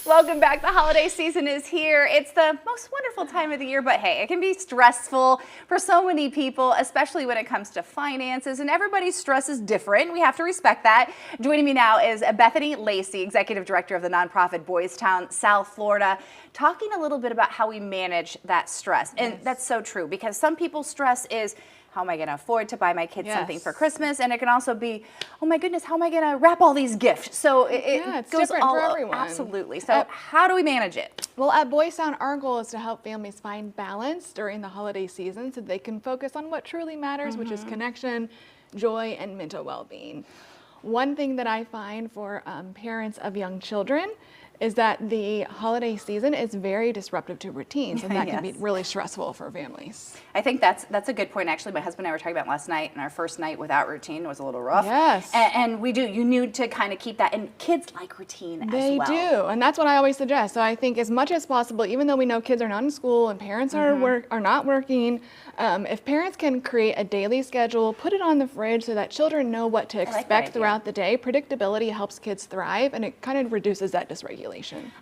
Welcome back. The holiday season is here. It's the most wonderful time of the year, but hey, it can be stressful for so many people, especially when it comes to finances, and everybody's stress is different. We have to respect that. Joining me now is Bethany Lacey, Executive Director of the nonprofit Boys Town, South Florida, talking a little bit about how we manage that stress. And that's so true, because some people's stress is, how am I going to afford to buy my kids something for Christmas? And it can also be, oh my goodness, how am I going to wrap all these gifts? So it goes different all for everyone. Absolutely. So how do we manage it? Well, at Boys Town, our goal is to help families find balance during the holiday season so they can focus on what truly matters, which is connection, joy, and mental well-being. One thing that I find for parents of young children is that the holiday season is very disruptive to routines, and that can be really stressful for families. I think that's a good point. Actually, my husband and I were talking about last night, and our first night without routine was a little rough. Yes. And we do. You need to kind of keep that, and kids like routine as well. They do, and that's what I always suggest. So I think as much as possible, even though we know kids are not in school and parents are not working, if parents can create a daily schedule, put it on the fridge so that children know what to expect throughout the day. Predictability helps kids thrive, and it kind of reduces that dysregulation.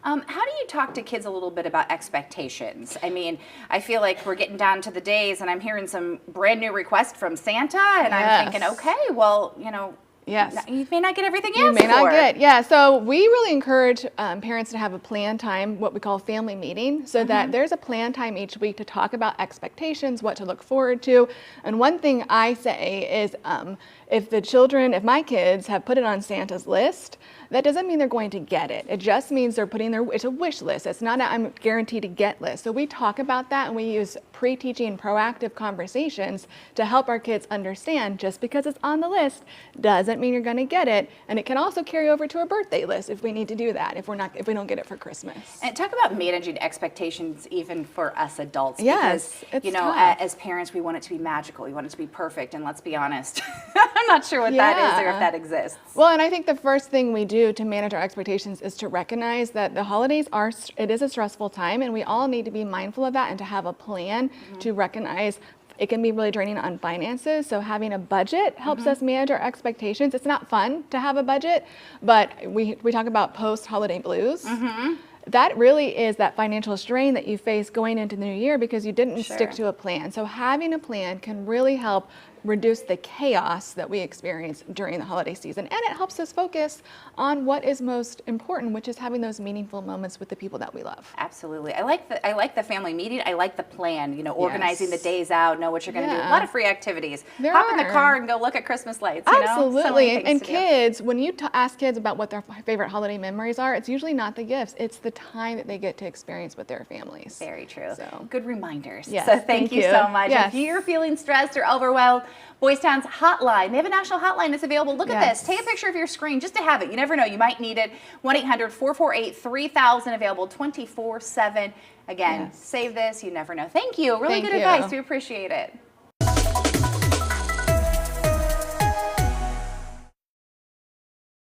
How do you talk to kids a little bit about expectations? I mean, I feel like we're getting down to the days, and I'm hearing some brand new requests from Santa, and I'm thinking, okay, well, you know, you may not get everything you asked for. You may not get, so we really encourage parents to have a planned time, what we call family meeting, so that there's a planned time each week to talk about expectations, what to look forward to. And one thing I say is if my kids have put it on Santa's list, that doesn't mean they're going to get it. It just means they're putting it's a wish list. It's not a I'm guaranteed to get list. So we talk about that, and we use pre-teaching proactive conversations to help our kids understand just because it's on the list doesn't mean you're going to get it. And it can also carry over to a birthday list if we need to do that, if we don't get it for Christmas. And talk about managing expectations even for us adults. Yes, because, it's tough. As parents, we want it to be magical. We want it to be perfect. And let's be honest, I'm not sure what that is or if that exists. Well, and I think the first thing we do to manage our expectations is to recognize that the holidays it is a stressful time, and we all need to be mindful of that and to have a plan to recognize it can be really draining on finances. So having a budget helps us manage our expectations. It's not fun to have a budget, but we talk about post-holiday blues. That really is that financial strain that you face going into the new year because you didn't stick to a plan. So having a plan can really help reduce the chaos that we experience during the holiday season, and it helps us focus on what is most important, which is having those meaningful moments with the people that we love. Absolutely. I like the family meeting. I like the plan, organizing the days out, know what you're going to do. A lot of free activities. Hop in the car and go look at Christmas lights. Absolutely. And kids, when you ask kids about what their favorite holiday memories are, it's usually not the gifts. It's the time that they get to experience with their families. Very true. So good reminders. Yes, so thank you so much. Yes. If you're feeling stressed or overwhelmed, Boys Town's hotline. They have a national hotline that's available. Look at this. Take a picture of your screen just to have it. You never know. You might need it. 1-800-448-3000, available 24/7. Again, save this. You never know. Thank you. Really good advice. We appreciate it.